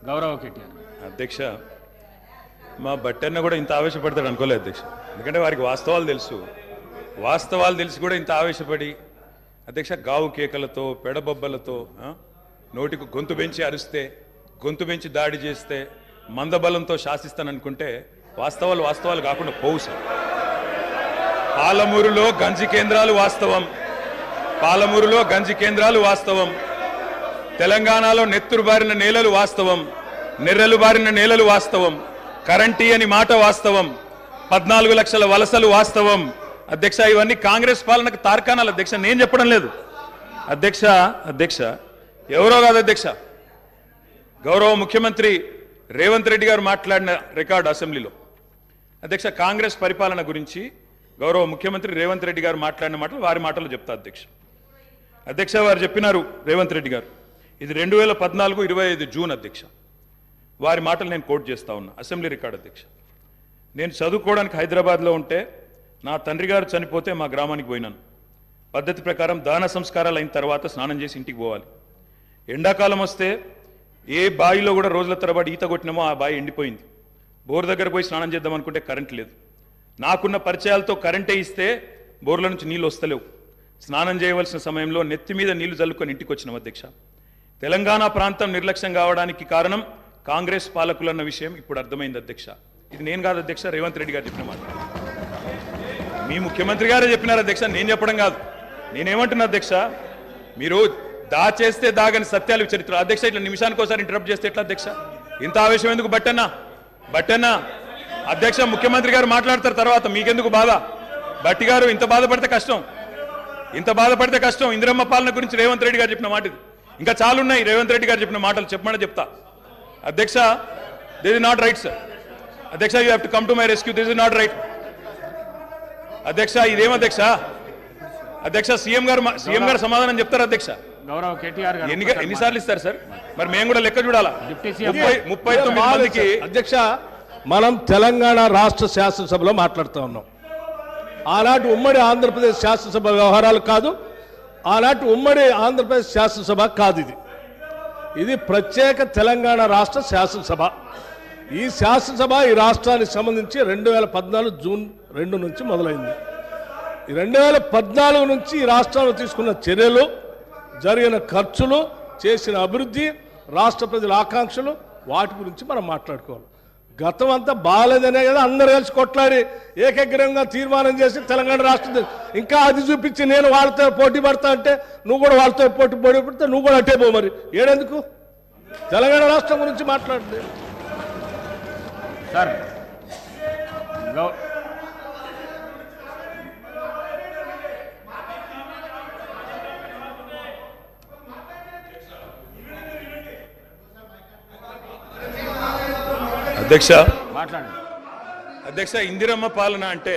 గౌరవ కేటీఆర్ అధ్యక్ష మా బట్టన్న కూడా ఇంత ఆవేశపడతాడు అనుకోలేదు అధ్యక్ష. ఎందుకంటే వారికి వాస్తవాలు తెలిసి కూడా ఇంత ఆవేశపడి అధ్యక్ష గావు కేకలతో పెడబొబ్బలతో నోటికి గొంతు పెంచి అరిస్తే గొంతు పెంచి దాడి చేస్తే మందబలంతో శాసిస్తాననుకుంటే వాస్తవాలు కాకుండా పోవు సార్. పాలమూరులో గంజి కేంద్రాలు వాస్తవం, తెలంగాణలో నెత్తురు బారిన నేలలు వాస్తవం, నెర్రెలు బారిన నేలలు వాస్తవం, కరెంటీ అని మాట వాస్తవం, 14 లక్షల వలసలు వాస్తవం. అధ్యక్ష ఇవన్నీ కాంగ్రెస్ పాలనకు తార్కాణాలు అధ్యక్ష, నేను చెప్పడం లేదు అధ్యక్ష ఎవరో కాదు అధ్యక్ష, గౌరవ ముఖ్యమంత్రి రేవంత్ రెడ్డి గారు మాట్లాడిన రికార్డు అసెంబ్లీలో అధ్యక్ష కాంగ్రెస్ పరిపాలన గురించి గౌరవ ముఖ్యమంత్రి రేవంత్ రెడ్డి గారు మాట్లాడిన మాటలు వారి మాటలు చెప్తా అధ్యక్ష వారు చెప్పినారు రేవంత్ రెడ్డి గారు, ఇది 2014 25 జూన్ అధ్యక్ష. వారి మాటలు నేను కోట్ చేస్తా ఉన్నా, అసెంబ్లీ రికార్డు అధ్యక్ష. నేను చదువుకోవడానికి హైదరాబాద్లో ఉంటే నా తండ్రి గారు చనిపోతే మా గ్రామానికి పోయినాను. పద్ధతి ప్రకారం దాన సంస్కారాలు అయిన తర్వాత స్నానం చేసి ఇంటికి పోవాలి. ఎండాకాలం వస్తే ఏ బావిలో కూడా రోజుల తరబడి ఈత కొట్టినామో ఆ బావి ఎండిపోయింది. బోర్ దగ్గర పోయి స్నానం చేద్దాం అనుకుంటే కరెంట్ లేదు. నాకున్న పరిచయాలతో కరెంటే ఇస్తే బోర్ల నుంచి నీళ్ళు వస్తలేవు. స్నానం చేయవలసిన సమయంలో నెత్తి మీద నీళ్లు చల్లుకొని ఇంటికి వచ్చినాం అధ్యక్ష. తెలంగాణ ప్రాంతం నిర్లక్ష్యం కావడానికి కారణం కాంగ్రెస్ పాలకులన్న విషయం ఇప్పుడు అర్థమైంది అధ్యక్ష. ఇది నేను కాదు అధ్యక్ష, రేవంత్ రెడ్డి గారు చెప్పిన మాట. మీ ముఖ్యమంత్రి గారే చెప్పినారు అధ్యక్ష, నేను చెప్పడం కాదు. నేనేమంటున్నా అధ్యక్ష, మీరు దాచేస్తే దాగని సత్యాలు చరిత్ర అధ్యక్ష. ఇట్లా నిమిషానికి ఒకసారి ఇంటరప్ట్ చేస్తే ఎట్లా అధ్యక్ష? ఇంత ఆవేశం ఎందుకు? బట్టన్నా అధ్యక్ష ముఖ్యమంత్రి గారు మాట్లాడతారు తర్వాత, మీకెందుకు బాధ? బట్టి గారు ఇంత బాధపడితే కష్టం. ఇందిరమ్మ పాలన గురించి రేవంత్ రెడ్డి గారు చెప్పిన మాట ఇది. ఇంకా చాలున్నాయి రేవంత్ రెడ్డి గారు చెప్పిన మాటలు, చెప్పమని చెప్తా అధ్యక్ష. This is not right sir అధ్యక్ష, you have to come to my rescue. This is not right అధ్యక్ష. ఇదేం అధ్యక్ష? సీఎం గారు సమాధానం చెప్తారు అధ్యక్ష. గౌరవ కేటీఆర్ గారు ఎన్నిసార్లు ఇస్తారు సార్? మరి మేము కూడా లెక్క చూడాలా? 39 మందికి అధ్యక్ష, మనం తెలంగాణ రాష్ట్ర శాసనసభలో మాట్లాడుతూ ఉన్నాం. ఆనాటి ఉమ్మడి ఆంధ్రప్రదేశ్ శాసనసభ వ్యవహారాలు కాదు, ఆనాటి ఉమ్మడి ఆంధ్రప్రదేశ్ శాసనసభ కాదు. ఇది ప్రత్యేక తెలంగాణ రాష్ట్ర శాసనసభ. ఈ శాసనసభ ఈ రాష్ట్రానికి సంబంధించి 2014 జూన్ 2 నుంచి మొదలైంది. ఈ 2014 నుంచి ఈ రాష్ట్రంలో తీసుకున్న చర్యలు, జరిగిన ఖర్చులు, చేసిన అభివృద్ధి, రాష్ట్ర ప్రజల ఆకాంక్షలు, వాటి గురించి మనం మాట్లాడుకోవాలి. గతం అంతా బాగాలేదనే కదా అందరు కలిసి కొట్లాడి ఏకగ్రీవంగా తీర్మానం చేసి తెలంగాణ రాష్ట్రం ఇంకా అది చూపించి నేను వాళ్ళతో పోటీ పడతా అంటే నువ్వు కూడా వాళ్ళతో పోటీ పడితే నువ్వు కూడా అట్టే పో. మరి ఏడెందుకు తెలంగాణ రాష్ట్రం గురించి మాట్లాడండి సార్. అధ్యక్ష ఇందిరమ్మ పాలన అంటే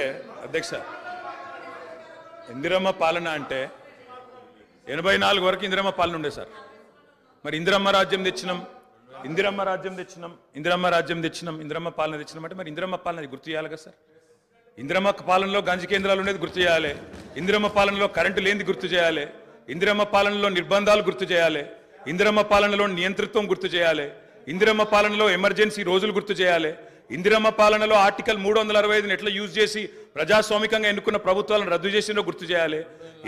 84 వరకు ఇందిరమ్మ పాలన ఉండే సార్. మరి ఇందిరమ్మ రాజ్యం తెచ్చినాం ఇందిరమ్మ పాలన తెచ్చినాం అంటే మరి ఇందిరమ్మ పాలన గుర్తు చేయాలి కదా సార్. ఇందిరమ్మ పాలనలో గంజి కేంద్రాలు ఉండేది గుర్తు చేయాలి, ఇందిరమ్మ పాలనలో కరెంటు లేనిది గుర్తు చేయాలి, ఇందిరమ్మ పాలనలో నిర్బంధాలు గుర్తు చేయాలి, ఇందిరమ్మ పాలనలో నియంతృత్వం గుర్తు చేయాలి, ఇందిరమ్మ పాలనలో ఎమర్జెన్సీ రోజులు గుర్తు చేయాలి, ఇందిరమ్మ పాలనలో ఆర్టికల్ 365 ఎట్లా యూజ్ చేసి ప్రజాస్వామికంగా ఎన్నుకున్న ప్రభుత్వాలను రద్దు చేసినో గుర్తు చేయాలి,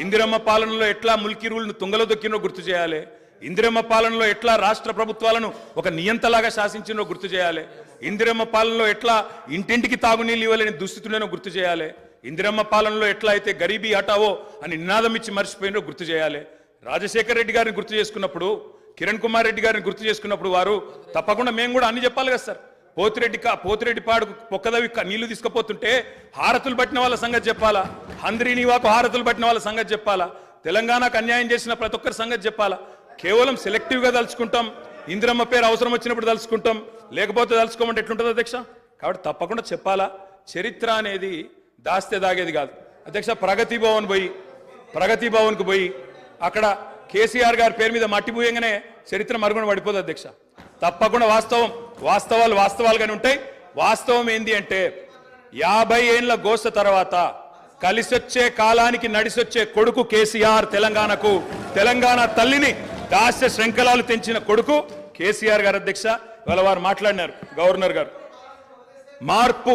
ఇందిరమ్మ పాలనలో ఎట్లా ముల్కీ రూల్ను తుంగలో దొక్కినో గుర్తు చేయాలి, ఇందిరమ్మ పాలనలో ఎట్లా రాష్ట్ర ప్రభుత్వాలను ఒక నియంతలాగా శాసించినో గుర్తు చేయాలి, ఇందిరమ్మ పాలనలో ఎట్లా ఇంటింటికి తాగునీళ్ళు ఇవ్వాలని దుస్థితులను గుర్తు చేయాలి, ఇందిరమ్మ పాలనలో ఎట్లా అయితే గరీబీ హటావో అని నినాదం ఇచ్చి మర్చిపోయినో గుర్తు చేయాలి. రాజశేఖర్ రెడ్డి గారిని గుర్తు చేసుకున్నప్పుడు, కిరణ్ కుమార్ రెడ్డి గారిని గుర్తు చేసుకున్నప్పుడు వారు తప్పకుండా మేము కూడా అన్ని చెప్పాలి కదా సార్. పోతిరెడ్డి పాడుకు పొక్కదవి నీళ్లు తీసుకుపోతుంటే హారతులు పట్టిన వాళ్ళ సంగతి చెప్పాలా, హంద్రీనివాకు హారతులు పట్టిన వాళ్ళ సంగతి చెప్పాలా, తెలంగాణకు అన్యాయం చేసిన ప్రతి ఒక్కరి సంగతి చెప్పాలా. కేవలం సెలెక్టివ్గా తలుచుకుంటాం, ఇందిరమ్మ పేరు అవసరం వచ్చినప్పుడు తలుచుకుంటాం, లేకపోతే తలుచుకోమంటే ఎట్లుంటుంది అధ్యక్ష? కాబట్టి తప్పకుండా చెప్పాలా. చరిత్ర అనేది దాస్తే దాగేది కాదు అధ్యక్ష. ప్రగతి భవన్కు పోయి అక్కడ కేసీఆర్ గారి పేరు మీద మట్టి పూయంగానే చరిత్ర మరుగున పడిపోదు అధ్యక్ష. తప్పకుండా వాస్తవాలుగానే ఉంటాయి. వాస్తవం ఏంది అంటే 50 ఏళ్ల గోస తర్వాత కలిసొచ్చే కాలానికి నడిసొచ్చే కొడుకు కేసీఆర్. తెలంగాణ తల్లిని దాస్య శృంఖలాలు తెంచిన కొడుకు కేసీఆర్ గారు అధ్యక్ష. ఇవాళ వారు మాట్లాడినారు గవర్నర్ గారు మార్పు